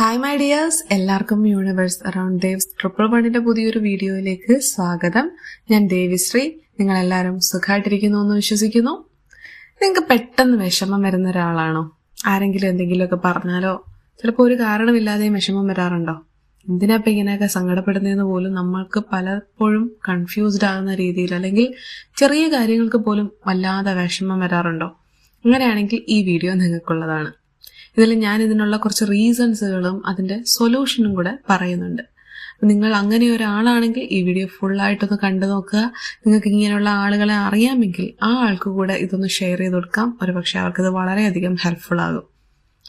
Hi my dears, എല്ലാവർക്കും universe around Dev's 111ന്റെ പുതിയൊരു വീഡിയോയിലേക്ക് സ്വാഗതം. ഞാൻ ദേവിശ്രീ. നിങ്ങളെല്ലാവരും സുഖമായിട്ടിരിക്കുന്നു എന്ന് വിശ്വസിക്കുന്നു. നിങ്ങൾക്ക് പെട്ടെന്ന് വിഷമം വരുന്ന ഒരാളാണോ? ആരെങ്കിലും എന്തെങ്കിലുമൊക്കെ പറഞ്ഞാലോ ചിലപ്പോൾ ഒരു കാരണമില്ലാതെയും വിഷമം വരാറുണ്ടോ? എന്തിനാപ്പം ഇങ്ങനെയൊക്കെ സങ്കടപ്പെടുന്നതെന്ന് പോലും നമ്മൾക്ക് പലപ്പോഴും കൺഫ്യൂസ്ഡ് ആകുന്ന രീതിയിൽ, അല്ലെങ്കിൽ ചെറിയ കാര്യങ്ങൾക്ക് പോലും വല്ലാതെ വിഷമം വരാറുണ്ടോ? അങ്ങനെയാണെങ്കിൽ ഈ വീഡിയോ നിങ്ങൾക്കുള്ളതാണ്. ഇതിൽ ഞാൻ ഇതിനുള്ള കുറച്ച് റീസൺസുകളും അതിൻ്റെ സൊല്യൂഷനും കൂടെ പറയുന്നുണ്ട്. നിങ്ങൾ അങ്ങനെ ഒരാളാണെങ്കിൽ ഈ വീഡിയോ ഫുള്ളായിട്ടൊന്ന് കണ്ടു നോക്കുക. നിങ്ങൾക്ക് ഇങ്ങനെയുള്ള ആളുകളെ അറിയാമെങ്കിൽ ആ ആൾക്ക് കൂടെ ഇതൊന്ന് ഷെയർ ചെയ്ത് കൊടുക്കാം. ഒരുപക്ഷെ അവർക്കിത് വളരെയധികം ഹെൽപ്ഫുൾ ആകും.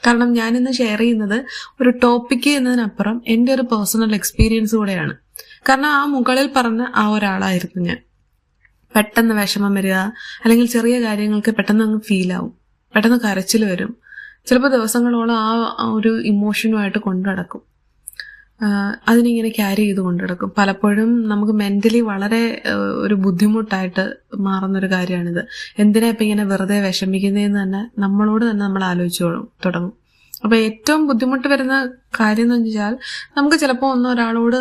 കാരണം ഞാനിന്ന് ഷെയർ ചെയ്യുന്നത് ഒരു ടോപ്പിക്ക് എന്നതിനപ്പുറം എൻ്റെ ഒരു പേഴ്സണൽ എക്സ്പീരിയൻസ് കൂടെയാണ്. കാരണം ആ മുകളിൽ പറഞ്ഞ ആ ഒരാളായിരുന്നു ഞാൻ. പെട്ടെന്ന് വിഷമം വരിക, അല്ലെങ്കിൽ ചെറിയ കാര്യങ്ങൾക്ക് പെട്ടെന്ന് അങ്ങ് ഫീലാവും, പെട്ടെന്ന് കരച്ചിൽ വരും, ചിലപ്പോൾ ദിവസങ്ങളോളം ആ ഒരു ഇമോഷനുമായിട്ട് കൊണ്ടുനടക്കും, അതിനിങ്ങനെ ക്യാരി ചെയ്ത് കൊണ്ടുനടക്കും. പലപ്പോഴും നമുക്ക് മെന്റലി വളരെ ഒരു ബുദ്ധിമുട്ടായിട്ട് മാറുന്നൊരു കാര്യമാണിത്. എന്തിനാ ഇപ്പം ഇങ്ങനെ വെറുതെ വിഷമിക്കുന്നതെന്ന് തന്നെ നമ്മളോട് തന്നെ നമ്മൾ ആലോചിച്ചു തുടങ്ങും. അപ്പൊ ഏറ്റവും ബുദ്ധിമുട്ട് വരുന്ന കാര്യം എന്ന് വെച്ചാൽ, നമുക്ക് ചിലപ്പോൾ ഒരാളോട്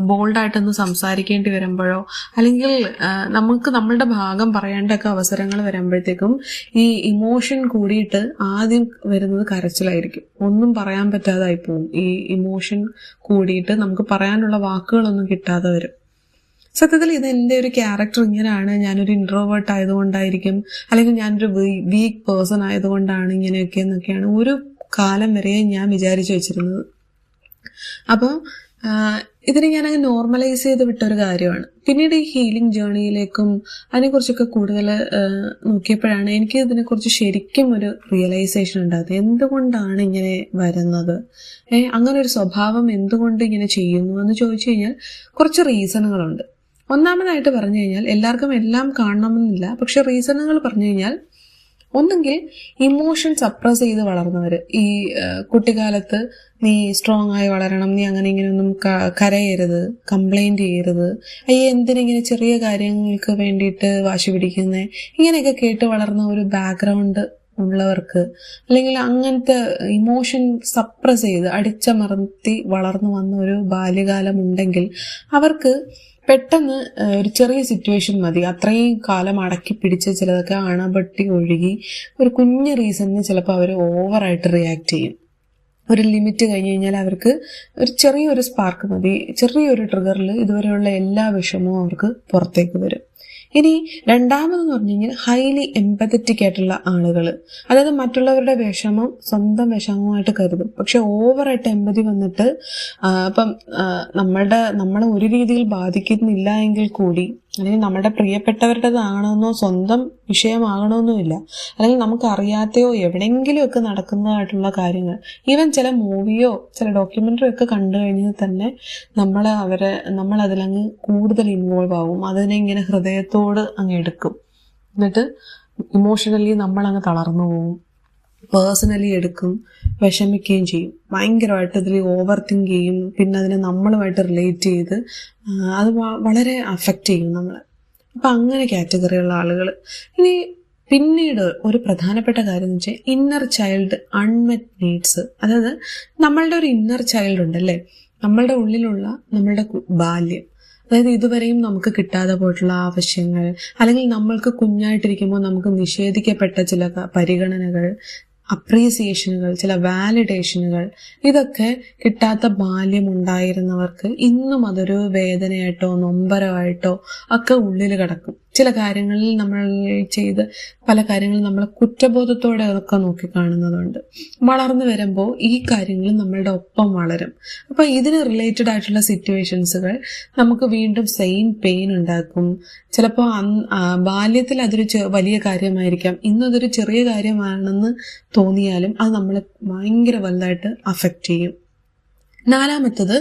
ബോൾഡായിട്ടൊന്ന് സംസാരിക്കേണ്ടി വരുമ്പോഴോ, അല്ലെങ്കിൽ നമുക്ക് നമ്മളുടെ ഭാഗം പറയേണ്ടൊക്കെ അവസരങ്ങൾ വരുമ്പോഴത്തേക്കും ഈ ഇമോഷൻ കൂടിയിട്ട് ആദ്യം വരുന്നത് കരച്ചിലായിരിക്കും. ഒന്നും പറയാൻ പറ്റാതായി പോകും. ഈ ഇമോഷൻ കൂടിയിട്ട് നമുക്ക് പറയാനുള്ള വാക്കുകളൊന്നും കിട്ടാതെ വരും. സത്യത്തിൽ ഇത് എൻ്റെ ഒരു ക്യാരക്ടർ ഇങ്ങനെയാണ്, ഞാനൊരു ഇൻട്രോവേർട്ട് ആയതുകൊണ്ടായിരിക്കും, അല്ലെങ്കിൽ ഞാനൊരു വീക്ക് പേഴ്സൺ ആയതുകൊണ്ടാണ് ഇങ്ങനെയൊക്കെ എന്നൊക്കെയാണ് ഒരു കാലം വരെ ഞാൻ വിചാരിച്ചു വെച്ചിരുന്നത്. അപ്പോൾ ഇതിനെ ഞാനങ്ങ് നോർമലൈസ് ചെയ്ത് വിട്ടൊരു കാര്യമാണ്. പിന്നീട് ഈ ഹീലിംഗ് ജേർണിയിലേക്കും അതിനെക്കുറിച്ചൊക്കെ കൂടുതൽ നോക്കിയപ്പോഴാണ് എനിക്ക് ഇതിനെക്കുറിച്ച് ശരിക്കും ഒരു റിയലൈസേഷൻ ഉണ്ടാകുന്നത്. എന്തുകൊണ്ടാണ് ഇങ്ങനെ വരുന്നത്, അങ്ങനെ ഒരു സ്വഭാവം എന്തുകൊണ്ട് ഇങ്ങനെ ചെയ്യുന്നു എന്ന് ചോദിച്ചു കഴിഞ്ഞാൽ കുറച്ച് റീസണുകളുണ്ട്. ഒന്നാമതായിട്ട് പറഞ്ഞു കഴിഞ്ഞാൽ, എല്ലാവർക്കും എല്ലാം കാണണമെന്നില്ല, പക്ഷെ റീസണുകൾ പറഞ്ഞു കഴിഞ്ഞാൽ, ഒന്നെങ്കിൽ ഇമോഷൻ സപ്രസ് ചെയ്ത് വളർന്നവർ. ഈ കുട്ടിക്കാലത്ത് നീ സ്ട്രോങ് ആയി വളരണം, നീ അങ്ങനെ ഇങ്ങനെയൊന്നും കരയരുത്, കംപ്ലൈൻറ്റ് ചെയ്യരുത്, എന്തിനിങ്ങനെ ചെറിയ കാര്യങ്ങൾക്ക് വേണ്ടിയിട്ട് വാശി പിടിക്കുന്നത്, ഇങ്ങനെയൊക്കെ കേട്ട് വളർന്ന ഒരു ബാക്ക്ഗ്രൗണ്ട് ഉള്ളവർക്ക്, അല്ലെങ്കിൽ അങ്ങനത്തെ ഇമോഷൻ സപ്രസ് ചെയ്ത് അടിച്ചമർത്തി വളർന്നു വന്ന ഒരു ബാല്യകാലം ഉണ്ടെങ്കിൽ അവർക്ക് പെട്ടെന്ന് ഒരു ചെറിയ സിറ്റുവേഷൻ മതി, അത്രയും കാലം അടക്കി പിടിച്ച് ചിലതൊക്കെ അണപട്ടി ഒഴുകി ഒരു കുഞ്ഞ് റീസണിന് ചിലപ്പോൾ അവർ ഓവറായിട്ട് റിയാക്ട് ചെയ്യും. ഒരു ലിമിറ്റ് കഴിഞ്ഞ് കഴിഞ്ഞാൽ അവർക്ക് ഒരു ചെറിയൊരു സ്പാർക്ക് മതി, ചെറിയൊരു ട്രിഗറിൽ ഇതുവരെയുള്ള എല്ലാ വിഷമവും അവർക്ക് പുറത്തേക്ക് വരും. ഇനി രണ്ടാമതെന്ന് പറഞ്ഞു കഴിഞ്ഞാൽ ഹൈലി എംപത്തറ്റിക് ആയിട്ടുള്ള ആളുകൾ, അതായത് മറ്റുള്ളവരുടെ വിഷമം സ്വന്തം വിഷമമായിട്ട് കരുതും, പക്ഷെ ഓവറായിട്ട് എമ്പതി വന്നിട്ട് ഇപ്പം നമ്മളെ ഒരു രീതിയിൽ ബാധിക്കുന്നില്ല എങ്കിൽ കൂടി, അല്ലെങ്കിൽ നമ്മുടെ പ്രിയപ്പെട്ടവരുടേതാണെന്നോ സ്വന്തം വിഷയമാകണമെന്നുമില്ല, അല്ലെങ്കിൽ നമുക്ക് അറിയാത്തയോ എവിടെയെങ്കിലുമൊക്കെ നടക്കുന്നതായിട്ടുള്ള കാര്യങ്ങൾ, ഈവൻ ചില മൂവിയോ ചില ഡോക്യുമെൻ്ററി ഒക്കെ കണ്ടു കഴിഞ്ഞാൽ തന്നെ നമ്മൾ അതിലങ്ങ് കൂടുതൽ ഇൻവോൾവ് ആവും, അതിനെ ഇങ്ങനെ ഹൃദയത്തോട് അങ്ങ് എടുക്കും, എന്നിട്ട് ഇമോഷണലി നമ്മളങ്ങ് തളർന്നു പോവും, പേഴ്സണലി എടുക്കും, വിഷമിക്കുകയും ചെയ്യും, ഭയങ്കരമായിട്ട് അതിൽ ഓവർ തിങ്ക് ചെയ്യും, പിന്നെ അതിനെ നമ്മളുമായിട്ട് റിലേറ്റ് ചെയ്ത് അത് വളരെ അഫക്റ്റ് ചെയ്യും നമ്മളെ. അപ്പം അങ്ങനെ കാറ്റഗറിയുള്ള ആളുകൾ. ഇനി പിന്നീട് ഒരു പ്രധാനപ്പെട്ട കാര്യം എന്ന് വെച്ചാൽ ഇന്നർ ചൈൽഡ് അൺമെറ്റ് നീഡ്സ്. അതായത് നമ്മളുടെ ഒരു ഇന്നർ ചൈൽഡ് ഉണ്ടല്ലേ, നമ്മളുടെ ഉള്ളിലുള്ള നമ്മളുടെ ബാല്യം, അതായത് ഇതുവരെയും നമുക്ക് കിട്ടാതെ പോയിട്ടുള്ള ആവശ്യങ്ങൾ, അല്ലെങ്കിൽ നമ്മൾക്ക് കുഞ്ഞായിട്ടിരിക്കുമ്പോൾ നമുക്ക് നിഷേധിക്കപ്പെട്ട ചില പരിഗണനകൾ, അപ്രീസിയേഷനുകൾ, ചില വാലിഡേഷനുകൾ, ഇതൊക്കെ കിട്ടാത്ത ബാല്യം ഉണ്ടായിരുന്നവർക്ക് ഇന്നും അതൊരു വേദനയായിട്ടോ നൊമ്പരമായിട്ടോ ഒക്കെ ഉള്ളിൽ കിടക്കും. ചില കാര്യങ്ങളിൽ നമ്മൾ ചെയ്ത് പല കാര്യങ്ങളും നമ്മൾ കുറ്റബോധത്തോടെ അതൊക്കെ നോക്കിക്കാണുന്നതുണ്ട്. വളർന്നു വരുമ്പോൾ ഈ കാര്യങ്ങൾ നമ്മളുടെ ഒപ്പം വളരും. അപ്പോൾ ഇതിന് റിലേറ്റഡ് ആയിട്ടുള്ള സിറ്റുവേഷൻസുകൾ നമുക്ക് വീണ്ടും സെയിം പെയിൻ ഉണ്ടാക്കും. ചിലപ്പോൾ ബാല്യത്തിൽ അതൊരു വലിയ കാര്യമായിരിക്കാം, ഇന്നതൊരു ചെറിയ കാര്യമാണെന്ന് തോന്നിയാലും അത് നമ്മളെ ഭയങ്കര വലുതായിട്ട് അഫക്റ്റ് ചെയ്യും. നാലാമത്തത്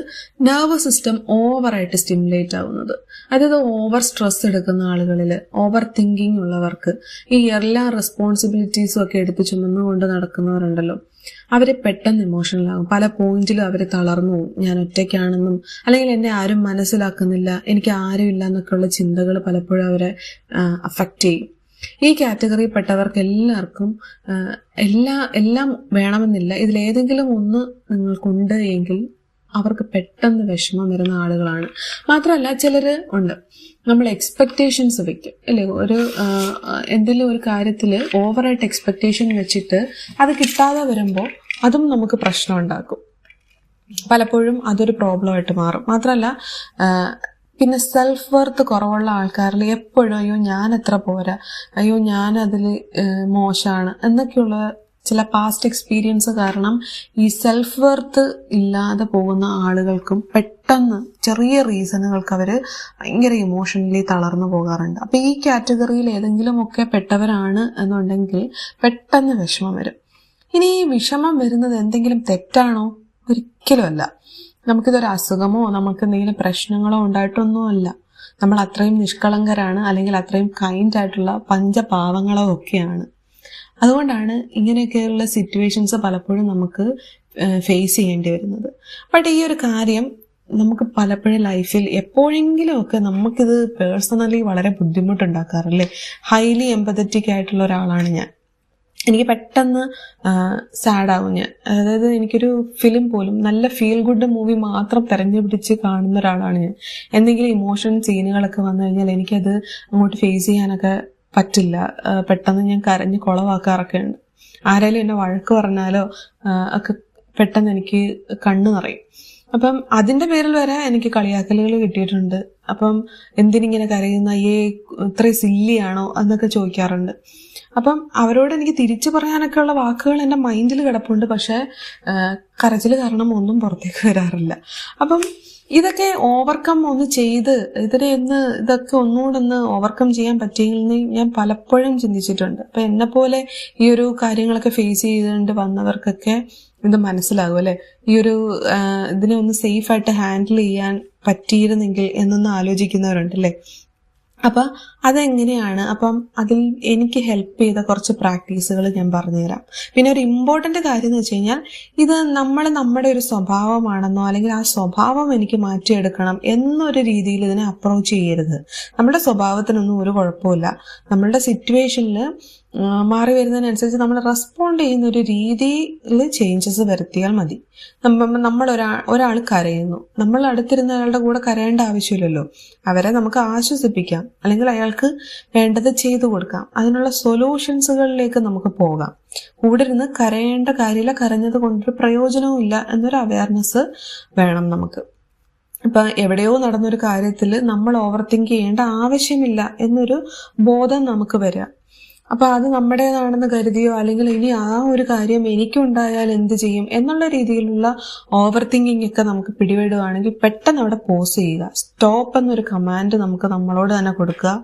നെർവസ് സിസ്റ്റം ഓവറായിട്ട് സ്റ്റിമുലേറ്റ് ആവുന്നത്. അതായത് ഓവർ സ്ട്രെസ് എടുക്കുന്ന ആളുകളിൽ, ഓവർ തിങ്കിങ് ഉള്ളവർക്ക്, ഈ എല്ലാ റെസ്പോൺസിബിലിറ്റീസും ഒക്കെ എടുത്ത് ചുമന്നുകൊണ്ട് നടക്കുന്നവരുണ്ടല്ലോ, അവർ പെട്ടെന്ന് ഇമോഷണൽ ആകും. പല പോയിന്റിലും അവർ തളർന്നു പോകും. ഞാൻ ഒറ്റയ്ക്കാണെന്നും, അല്ലെങ്കിൽ എന്നെ ആരും മനസ്സിലാക്കുന്നില്ല, എനിക്ക് ആരും ഇല്ല എന്നൊക്കെയുള്ള ചിന്തകൾ പലപ്പോഴും അവരെ അഫക്റ്റ് ചെയ്യും. ഈ കാറ്റഗറിയിൽപ്പെട്ടവർക്ക് എല്ലാവർക്കും എല്ലാം വേണമെന്നില്ല. ഇതിലേതെങ്കിലും ഒന്ന് നിങ്ങൾക്കുണ്ട് എങ്കിൽ അവർക്ക് പെട്ടെന്ന് വിഷമം വരുന്ന ആളുകളാണ്. മാത്രമല്ല ചിലർ ഉണ്ട്, നമ്മൾ എക്സ്പെക്റ്റേഷൻസ് വെക്കും അല്ലേ, എന്തെങ്കിലും ഒരു കാര്യത്തിൽ ഓവറായിട്ട് എക്സ്പെക്റ്റേഷൻ വെച്ചിട്ട് അത് കിട്ടാതെ വരുമ്പോൾ അതും നമുക്ക് പ്രശ്നം ഉണ്ടാക്കും. പലപ്പോഴും അതൊരു പ്രോബ്ലമായിട്ട് മാറും. മാത്രമല്ല പിന്നെ സെൽഫ് വർത്ത് കുറവുള്ള ആൾക്കാരിൽ എപ്പോഴും അയ്യോ ഞാൻ എത്ര പോരാ, അയ്യോ ഞാൻ അതിൽ മോശമാണ് എന്നൊക്കെയുള്ള ചില പാസ്റ്റ് എക്സ്പീരിയൻസ് കാരണം ഈ സെൽഫ് വർത്ത് ഇല്ലാതെ പോകുന്ന ആളുകൾക്കും പെട്ടെന്ന് ചെറിയ റീസണുകൾക്ക് അവർ ഭയങ്കര ഇമോഷണലി തളർന്നു പോകാറുണ്ട്. അപ്പം ഈ കാറ്റഗറിയിൽ ഏതെങ്കിലുമൊക്കെ പെട്ടവരാണ് എന്നുണ്ടെങ്കിൽ പെട്ടെന്ന് വിഷമം വരും. ഇനി ഈ വിഷമം വരുന്നത് എന്തെങ്കിലും തെറ്റാണോ? ഒരിക്കലും അല്ല. നമുക്കിതൊരു അസുഖമോ നമുക്ക് എന്തെങ്കിലും പ്രശ്നങ്ങളോ ഉണ്ടായിട്ടൊന്നുമല്ല. നമ്മൾ അത്രയും നിഷ്കളങ്കരാണ്, അല്ലെങ്കിൽ അത്രയും കൈൻഡ് ആയിട്ടുള്ള പഞ്ചപാവങ്ങളോ ഒക്കെയാണ്. അതുകൊണ്ടാണ് ഇങ്ങനെയൊക്കെയുള്ള സിറ്റുവേഷൻസ് പലപ്പോഴും നമുക്ക് ഫേസ് ചെയ്യേണ്ടി വരുന്നത്. ബട്ട് ഈ ഒരു കാര്യം നമുക്ക് പലപ്പോഴും ലൈഫിൽ എപ്പോഴെങ്കിലും ഒക്കെ നമുക്കിത് പേഴ്സണലി വളരെ ബുദ്ധിമുട്ടുണ്ടാക്കാറില്ലേ? ഹൈലി എമ്പതറ്റിക് ആയിട്ടുള്ള ഒരാളാണ് ഞാൻ. എനിക്ക് പെട്ടെന്ന് സാഡാവും ഞാൻ. അതായത് എനിക്കൊരു ഫിലിം പോലും നല്ല ഫീൽ ഗുഡ് മൂവി മാത്രം തെരഞ്ഞുപിടിച്ച് കാണുന്ന ഒരാളാണ് ഞാൻ. എന്തെങ്കിലും ഇമോഷൻ സീനുകളൊക്കെ വന്നു കഴിഞ്ഞാൽ എനിക്കത് അങ്ങോട്ട് ഫേസ് ചെയ്യാനൊക്കെ പറ്റില്ല. പെട്ടെന്ന് ഞാൻ കരഞ്ഞ് കുളവാക്കാറൊക്കെ ഉണ്ട്. ആരെങ്കിലും എന്നെ വഴക്ക് പറഞ്ഞാലോ ഒക്കെ പെട്ടെന്ന് എനിക്ക് കണ്ണ് നിറയും. അപ്പം അതിൻ്റെ പേരിൽ വരെ എനിക്ക് കളിയാക്കലുകൾ കിട്ടിയിട്ടുണ്ട്. അപ്പം എന്തിനിങ്ങനെ കരയുന്ന, ഇത്രയും സില്ലിയാണോ എന്നൊക്കെ ചോദിക്കാറുണ്ട്. അപ്പം അവരോട് എനിക്ക് തിരിച്ചു പറയാനൊക്കെ ഉള്ള വാക്കുകൾ എൻ്റെ മൈൻഡിൽ കിടപ്പുണ്ട്. പക്ഷേ കരച്ചിൽ കാരണം ഒന്നും പുറത്തേക്ക് വരാറില്ല. അപ്പം ഇതൊക്കെ ഓവർകം ഒന്ന് ചെയ്ത് ഇതൊക്കെ ഒന്നുകൂടെ ഒന്ന് ഓവർകം ചെയ്യാൻ പറ്റിയെന്ന് ഞാൻ പലപ്പോഴും ചിന്തിച്ചിട്ടുണ്ട്. അപ്പം എന്നെപ്പോലെ ഈ ഒരു കാര്യങ്ങളൊക്കെ ഫേസ് ചെയ്തുകൊണ്ട് വന്നവർക്കൊക്കെ ഇത് മനസ്സിലാകും അല്ലേ, ഇതിനെ ഒന്ന് സേഫായിട്ട് ഹാൻഡിൽ ചെയ്യാൻ പറ്റിയിരുന്നെങ്കിൽ എന്നൊന്ന് ആലോചിക്കുന്നവരുണ്ടല്ലേ. അപ്പം അതെങ്ങനെയാണ്? അപ്പം അതിൽ എനിക്ക് ഹെൽപ്പ് ചെയ്ത കുറച്ച് പ്രാക്ടീസുകൾ ഞാൻ പറഞ്ഞുതരാം. പിന്നെ ഒരു ഇമ്പോർട്ടൻ്റ് കാര്യം എന്ന് വെച്ച് കഴിഞ്ഞാൽ, ഇത് നമ്മുടെ ഒരു സ്വഭാവമാണെന്നോ അല്ലെങ്കിൽ ആ സ്വഭാവം എനിക്ക് മാറ്റിയെടുക്കണം എന്നൊരു രീതിയിൽ ഇതിനെ അപ്രോച്ച് ചെയ്യരുത്. നമ്മുടെ സ്വഭാവത്തിനൊന്നും ഒരു കുഴപ്പമില്ല. നമ്മളുടെ സിറ്റുവേഷനിൽ മാറി വരുന്നതിനനുസരിച്ച് നമ്മൾ റെസ്പോണ്ട് ചെയ്യുന്ന ഒരു രീതിയിൽ ചേഞ്ചസ് വരുത്തിയാൽ മതി. നമ്മൾ ഒരാൾ കരയുന്നു, നമ്മൾ അടുത്തിരുന്ന അയാളുടെ കൂടെ കരയേണ്ട ആവശ്യമില്ലല്ലോ. അവരെ നമുക്ക് ആശ്വസിപ്പിക്കാം, അല്ലെങ്കിൽ അയാൾക്ക് വേണ്ടത് ചെയ്തു കൊടുക്കാം. അതിനുള്ള സൊല്യൂഷൻസുകളിലേക്ക് നമുക്ക് പോകാം. കൂടെ ഇരുന്ന് കരയേണ്ട കാര്യമില്ല, കരഞ്ഞത് കൊണ്ടൊരു പ്രയോജനവും ഇല്ല എന്നൊരു അവയർനെസ് വേണം നമുക്ക്. ഇപ്പം എവിടെയോ നടന്നൊരു കാര്യത്തിൽ നമ്മൾ ഓവർ തിങ്ക് ചെയ്യേണ്ട ആവശ്യമില്ല എന്നൊരു ബോധം നമുക്ക് വരിക. അപ്പം അത് നമ്മുടേതാണെന്ന് കരുതിയോ അല്ലെങ്കിൽ ഇനി ആ ഒരു കാര്യം എനിക്കുണ്ടായാൽ എന്ത് ചെയ്യും എന്നുള്ള രീതിയിലുള്ള ഓവർ തിങ്കിങ് ഒക്കെ നമുക്ക് പിടിപെടുകയാണെങ്കിൽ പെട്ടെന്ന് അവിടെ പോസ് ചെയ്യുക. സ്റ്റോപ്പ് എന്നൊരു കമാൻഡ് നമുക്ക് നമ്മളോട് തന്നെ കൊടുക്കുക.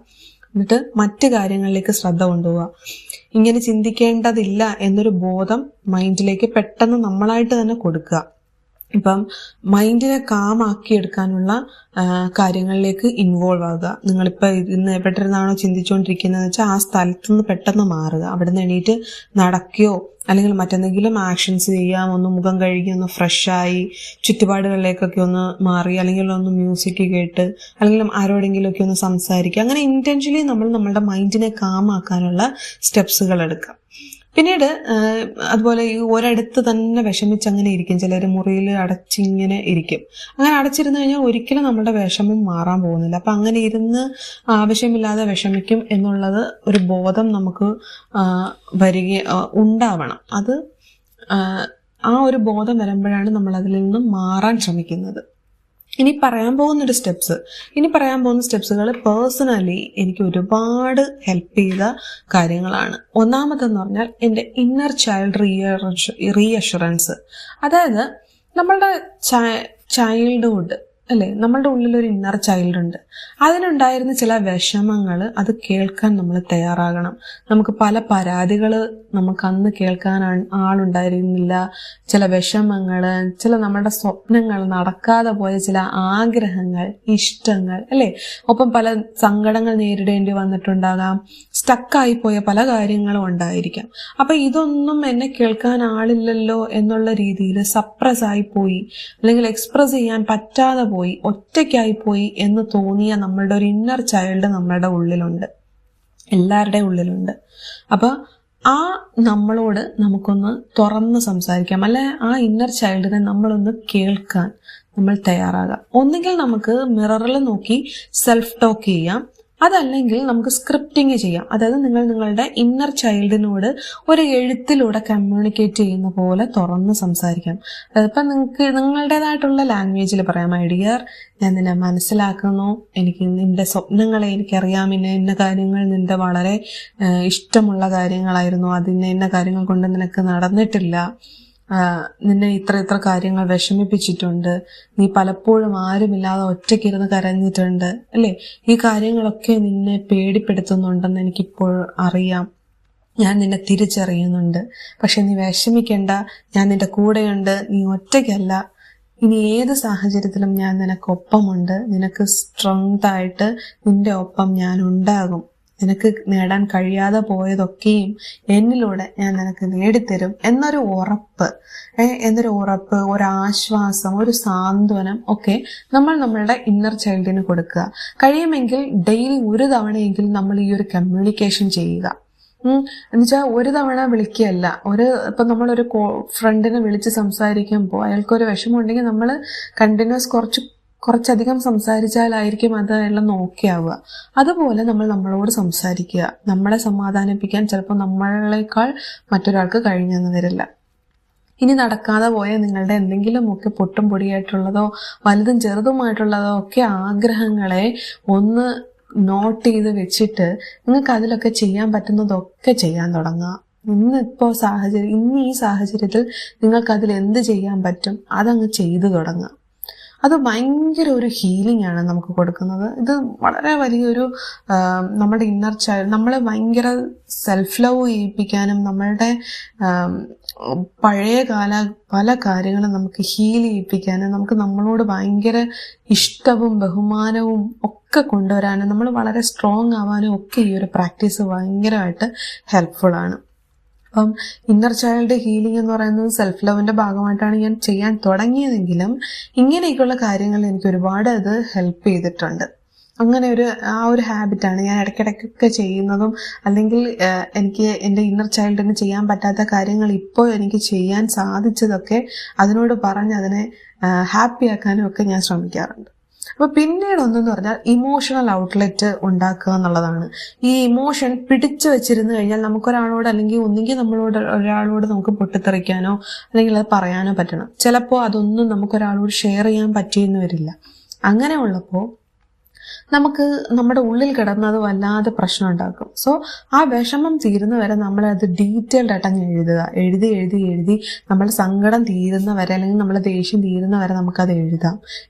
എന്നിട്ട് മറ്റു കാര്യങ്ങളിലേക്ക് ശ്രദ്ധ കൊണ്ടുപോവുക. ഇങ്ങനെ ചിന്തിക്കേണ്ടതില്ല എന്നൊരു ബോധം മൈൻഡിലേക്ക് പെട്ടെന്ന് നമ്മളായിട്ട് തന്നെ കൊടുക്കുക. ഇപ്പം മൈൻഡിനെ കാമാക്കി എടുക്കാനുള്ള കാര്യങ്ങളിലേക്ക് ഇൻവോൾവ് ആകുക. നിങ്ങളിപ്പോൾ ഇന്ന് എവിടെയിരുന്നാണോ ചിന്തിച്ചുകൊണ്ടിരിക്കുന്നതെന്ന് വെച്ചാൽ ആ സ്ഥലത്തുനിന്ന് പെട്ടെന്ന് മാറുക. അവിടെ നിന്ന് എണീറ്റ് നടക്കുകയോ അല്ലെങ്കിൽ മറ്റെന്തെങ്കിലും ആക്ഷൻസ് ചെയ്യാം. ഒന്ന് മുഖം കഴുകി ഒന്ന് ഫ്രഷായി ചുറ്റുപാടുകളിലേക്കൊക്കെ ഒന്ന് മാറി, അല്ലെങ്കിൽ ഒന്ന് മ്യൂസിക് കേട്ട്, അല്ലെങ്കിൽ ആരോടെങ്കിലുമൊക്കെ ഒന്ന് സംസാരിക്കുക. അങ്ങനെ ഇൻറ്റൻഷനലി നമ്മളുടെ മൈൻഡിനെ കാമാക്കാനുള്ള സ്റ്റെപ്സുകൾ എടുക്കാം. പിന്നീട് അതുപോലെ ഈ ഒരിടത്ത് തന്നെ വിഷമിച്ച് അങ്ങനെ ഇരിക്കും. ചിലർ മുറിയിൽ അടച്ചിങ്ങനെ ഇരിക്കും. അങ്ങനെ അടച്ചിരുന്നു കഴിഞ്ഞാൽ ഒരിക്കലും നമ്മുടെ വിഷമം മാറാൻ പോകുന്നില്ല. അപ്പം അങ്ങനെ ഇരുന്ന് ആവശ്യമില്ലാതെ വിഷമിക്കും എന്നുള്ളത് ഒരു ബോധം നമുക്ക് ഉണ്ടാവണം. അത് ആ ഒരു ബോധം വരുമ്പോഴാണ് നമ്മൾ അതിൽ നിന്നും മാറാൻ ശ്രമിക്കുന്നത്. ഇനി പറയാൻ പോകുന്ന സ്റ്റെപ്സുകൾ പേഴ്സണലി എനിക്ക് ഒരുപാട് ഹെൽപ്പ് ചെയ്ത കാര്യങ്ങളാണ്. ഒന്നാമതെന്ന് പറഞ്ഞാൽ എൻ്റെ ഇന്നർ ചൈൽഡ് റീഅഷുറൻസ്. അതായത് നമ്മളുടെ ചൈൽഡ്ഹുഡ് അല്ലേ, നമ്മളുടെ ഉള്ളിലൊരു ഇന്നർ ചൈൽഡ് ഉണ്ട്. അതിനുണ്ടായിരുന്ന ചില വിഷമങ്ങൾ അത് കേൾക്കാൻ നമ്മൾ തയ്യാറാകണം. നമുക്ക് പല പരാതികൾ നമുക്ക് അന്ന് കേൾക്കാൻ ആളുണ്ടായിരുന്നില്ല. ചില വിഷമങ്ങൾ, ചില നമ്മുടെ സ്വപ്നങ്ങൾ, നടക്കാതെ പോയ ചില ആഗ്രഹങ്ങൾ, ഇഷ്ടങ്ങൾ അല്ലേ, ഒപ്പം പല സങ്കടങ്ങൾ നേരിടേണ്ടി വന്നിട്ടുണ്ടാകാം. സ്റ്റക്കായി പോയ പല കാര്യങ്ങളും ഉണ്ടായിരിക്കാം. അപ്പം ഇതൊന്നും എന്നെ കേൾക്കാൻ ആളില്ലല്ലോ എന്നുള്ള രീതിയിൽ സപ്രസ് ആയി പോയി, അല്ലെങ്കിൽ എക്സ്പ്രസ് ചെയ്യാൻ പറ്റാതെ പോയി, ഒറ്റയ്ക്കായി പോയി എന്ന് തോന്നിയ നമ്മളുടെ ഒരു ഇന്നർ ചൈൽഡ് നമ്മളുടെ ഉള്ളിലുണ്ട്. എല്ലാവരുടെയും ഉള്ളിലുണ്ട്. അപ്പോൾ ആ നമ്മളോട് നമുക്കൊന്ന് തുറന്ന് സംസാരിക്കാം, അല്ലെ ആ ഇന്നർ ചൈൽഡിനെ നമ്മളൊന്ന് കേൾക്കാൻ നമ്മൾ തയ്യാറാകാം. ഒന്നുകിൽ നമുക്ക് മിററിൽ നോക്കി സെൽഫ് ടോക്ക് ചെയ്യാം, അതല്ലെങ്കിൽ നമുക്ക് സ്ക്രിപ്റ്റിംഗ് ചെയ്യാം. അതായത് നിങ്ങളുടെ ഇന്നർ ചൈൽഡിനോട് ഒരു എഴുത്തിലൂടെ കമ്മ്യൂണിക്കേറ്റ് ചെയ്യുന്ന പോലെ തുറന്ന് സംസാരിക്കാം. ഇപ്പം നിങ്ങൾക്ക് നിങ്ങളുടേതായിട്ടുള്ള ലാംഗ്വേജിൽ പറയാം, മൈ ഡിയർ, ഞാൻ നിന്നെ മനസ്സിലാക്കുന്നു, എനിക്ക് നിന്റെ സ്വപ്നങ്ങളെ എനിക്കറിയാം, ഇന്ന കാര്യങ്ങൾ നിന്റെ വളരെ ഇഷ്ടമുള്ള കാര്യങ്ങളായിരുന്നു, ഇന്ന കാര്യങ്ങൾ കൊണ്ട് നിനക്ക് നടന്നിട്ടില്ല, നിന്നെ ഇത്ര കാര്യങ്ങൾ വിഷമിപ്പിച്ചിട്ടുണ്ട്, നീ പലപ്പോഴും ആരുമില്ലാതെ ഒറ്റയ്ക്കിരുന്ന് കരഞ്ഞിട്ടുണ്ട്, അല്ലേ? ഈ കാര്യങ്ങളൊക്കെ നിന്നെ പേടിപ്പെടുത്തുന്നുണ്ടെന്ന് എനിക്കിപ്പോൾ അറിയാം, ഞാൻ നിന്നെ തിരിച്ചറിയുന്നുണ്ട്. പക്ഷെ നീ വിഷമിക്കണ്ട, ഞാൻ നിന്റെ കൂടെയുണ്ട്, നീ ഒറ്റയ്ക്കല്ല, ഇനി ഏത് സാഹചര്യത്തിലും ഞാൻ നിനക്കൊപ്പമുണ്ട്, നിനക്ക് സ്ട്രെങ്ത് ആയിട്ട് നിന്റെ ഒപ്പം ഞാൻ ഉണ്ടാകും, നിനക്ക് നേടാൻ കഴിയാതെ പോയതൊക്കെയും എന്നിലൂടെ ഞാൻ നിനക്ക് നേടിത്തരും എന്നൊരു ഉറപ്പ്, ഒരാശ്വാസം, ഒരു സാന്ത്വനം ഒക്കെ നമ്മൾ നമ്മളുടെ ഇന്നർ ചൈൽഡിന് കൊടുക്കുക. കഴിയുമെങ്കിൽ ഡെയിലി ഒരു തവണയെങ്കിലും നമ്മൾ ഈ ഒരു കമ്മ്യൂണിക്കേഷൻ ചെയ്യുക. എന്നുവെച്ചാൽ ഒരു തവണ വിളിക്കുകയല്ല. ഇപ്പം നമ്മളൊരു ഫ്രണ്ടിനെ വിളിച്ച് സംസാരിക്കുമ്പോൾ അയാൾക്കൊരു വിഷമം ഉണ്ടെങ്കിൽ നമ്മൾ കണ്ടിന്യൂസ് കുറച്ചധികം സംസാരിച്ചാലായിരിക്കും അത് എല്ലാം നോക്കിയാവുക. അതുപോലെ നമ്മൾ നമ്മളോട് സംസാരിക്കുക. നമ്മളെ സമാധാനിപ്പിക്കാൻ ചിലപ്പോൾ നമ്മളെക്കാൾ മറ്റൊരാൾക്ക് കഴിഞ്ഞെന്ന് വരില്ല. ഇനി നടക്കാതെ പോയ നിങ്ങളുടെ എന്തെങ്കിലുമൊക്കെ പൊട്ടും പൊടിയായിട്ടുള്ളതോ വലുതും ചെറുതുമായിട്ടുള്ളതോ ഒക്കെ ആഗ്രഹങ്ങളെ ഒന്ന് നോട്ട് ചെയ്ത് വെച്ചിട്ട് നിങ്ങൾക്ക് അതിലൊക്കെ ചെയ്യാൻ പറ്റുന്നതൊക്കെ ചെയ്യാൻ തുടങ്ങുക. ഇന്ന് ഈ സാഹചര്യത്തിൽ നിങ്ങൾക്ക് അതിൽ എന്ത് ചെയ്യാൻ പറ്റും അതങ്ങ് ചെയ്തു തുടങ്ങുക. അത് ഭയങ്കര ഒരു ഹീലിംഗ് ആണ് നമുക്ക് കൊടുക്കുന്നത്. ഇത് വളരെ വലിയൊരു നമ്മുടെ ഇന്നർ ചൈൽഡ് നമ്മളെ ഭയങ്കര സെൽഫ് ലവ് ചെയ്യിപ്പിക്കാനും നമ്മളുടെ പഴയകാല പല കാര്യങ്ങളും നമുക്ക് ഹീൽ ചെയ്യിപ്പിക്കാനും നമുക്ക് നമ്മളോട് ഭയങ്കര ഇഷ്ടവും ബഹുമാനവും ഒക്കെ കൊണ്ടുവരാനും നമ്മൾ വളരെ സ്ട്രോങ് ആവാനും ഒക്കെ ഈ ഒരു പ്രാക്ടീസ് ഭയങ്കരമായിട്ട് ഹെൽപ്ഫുൾ ആണ്. അപ്പം ഇന്നർ ചൈൽഡ് ഹീലിംഗ് എന്ന് പറയുന്നത് സെൽഫ് ലവിന്റെ ഭാഗമായിട്ടാണ് ഞാൻ ചെയ്യാൻ തുടങ്ങിയതെങ്കിലും ഇങ്ങനെയൊക്കെയുള്ള കാര്യങ്ങൾ എനിക്ക് ഒരുപാട് അത് ഹെൽപ്പ് ചെയ്തിട്ടുണ്ട്. അങ്ങനെ ആ ഒരു ഹാബിറ്റാണ് ഞാൻ ഇടയ്ക്കിടയ്ക്കൊക്കെ ചെയ്യുന്നതും, അല്ലെങ്കിൽ എനിക്ക് എൻ്റെ ഇന്നർ ചൈൽഡിന് ചെയ്യാൻ പറ്റാത്ത കാര്യങ്ങൾ ഇപ്പോൾ എനിക്ക് ചെയ്യാൻ സാധിച്ചതൊക്കെ അതിനോട് പറഞ്ഞ് അതിനെ ഹാപ്പി ആക്കാനും ഒക്കെ ഞാൻ ശ്രമിക്കാറുണ്ട്. അപ്പൊ പിന്നീട് ഒന്നെന്ന് പറഞ്ഞാൽ ഇമോഷണൽ ഔട്ട്ലെറ്റ് ഉണ്ടാക്കുക എന്നുള്ളതാണ്. ഈ ഇമോഷൻ പിടിച്ചു വെച്ചിരുന്നു കഴിഞ്ഞാൽ നമുക്കൊരാളോട് ഒന്നുകിൽ ഒരാളോട് നമുക്ക് പൊട്ടിത്തെറിക്കാനോ അല്ലെങ്കിൽ അത് പറയാനോ പറ്റണം. ചിലപ്പോൾ അതൊന്നും നമുക്കൊരാളോട് ഷെയർ ചെയ്യാൻ പറ്റിയെന്ന് വരില്ല. അങ്ങനെ ഉള്ളപ്പോൾ നമുക്ക് നമ്മുടെ ഉള്ളിൽ കിടന്നത് വല്ലാതെ പ്രശ്നം ഉണ്ടാക്കും. സോ ആ വിഷമം തീരുന്ന വരെ നമ്മളത് ഡീറ്റെയിൽഡ് ആയിട്ട് അങ്ങ് എഴുതി നമ്മുടെ സങ്കടം തീരുന്ന വരെ അല്ലെങ്കിൽ നമ്മുടെ ദേഷ്യം തീരുന്ന വരെ നമുക്കത്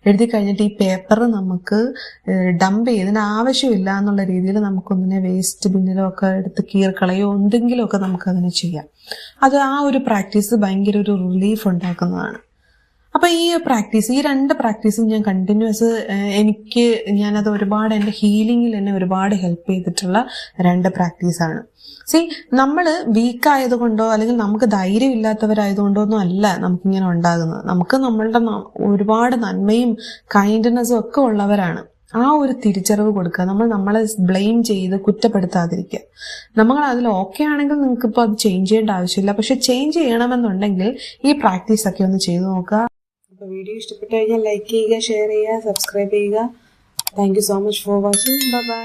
എഴുതി കഴിഞ്ഞിട്ട് ഈ പേപ്പർ നമുക്ക് ഡംപ് ചെയ്തതിന് ആവശ്യമില്ല എന്നുള്ള രീതിയിൽ നമുക്കൊന്നിനെ വേസ്റ്റ് ബിന്നിലോ ഒക്കെ എടുത്ത് കീർക്കളയോ എന്തെങ്കിലുമൊക്കെ നമുക്കതിനെ ചെയ്യാം. അത് ആ ഒരു പ്രാക്ടീസ് ഭയങ്കര ഒരു റിലീഫ് ഉണ്ടാക്കുന്നതാണ്. അപ്പൊ ഈ രണ്ട് പ്രാക്ടീസും ഞാൻ കണ്ടിന്യൂസ് ഞാനത് ഒരുപാട് എൻ്റെ ഹീലിംഗിൽ എന്നെ ഒരുപാട് ഹെൽപ്പ് ചെയ്തിട്ടുള്ള 2 പ്രാക്ടീസാണ്. നമ്മൾ വീക്കായത് കൊണ്ടോ അല്ലെങ്കിൽ നമുക്ക് ധൈര്യം ഇല്ലാത്തവരായതുകൊണ്ടോ ഒന്നും അല്ല നമുക്കിങ്ങനെ ഉണ്ടാകുന്നത്. നമുക്ക് നമ്മളുടെ ഒരുപാട് നന്മയും കൈൻഡ്നെസ്സും ഒക്കെ ഉള്ളവരാണ്. ആ ഒരു തിരിച്ചറിവ് കൊടുക്കുക. നമ്മളെ ബ്ലെയിം ചെയ്ത് കുറ്റപ്പെടുത്താതിരിക്കുക. നമ്മൾ അതിൽ ഓക്കെ ആണെങ്കിൽ നിങ്ങൾക്കിപ്പോൾ അത് ചേഞ്ച് ചെയ്യേണ്ട ആവശ്യമില്ല. പക്ഷെ ചേഞ്ച് ചെയ്യണമെന്നുണ്ടെങ്കിൽ ഈ പ്രാക്ടീസ് ഒക്കെ ഒന്ന് ചെയ്തു നോക്കുക. അപ്പോൾ വീഡിയോ ഇഷ്ടപ്പെട്ടു കഴിഞ്ഞാൽ ലൈക്ക് ചെയ്യുക, ഷെയർ ചെയ്യുക, സബ്സ്ക്രൈബ് ചെയ്യുക. Thank you so much for watching. By.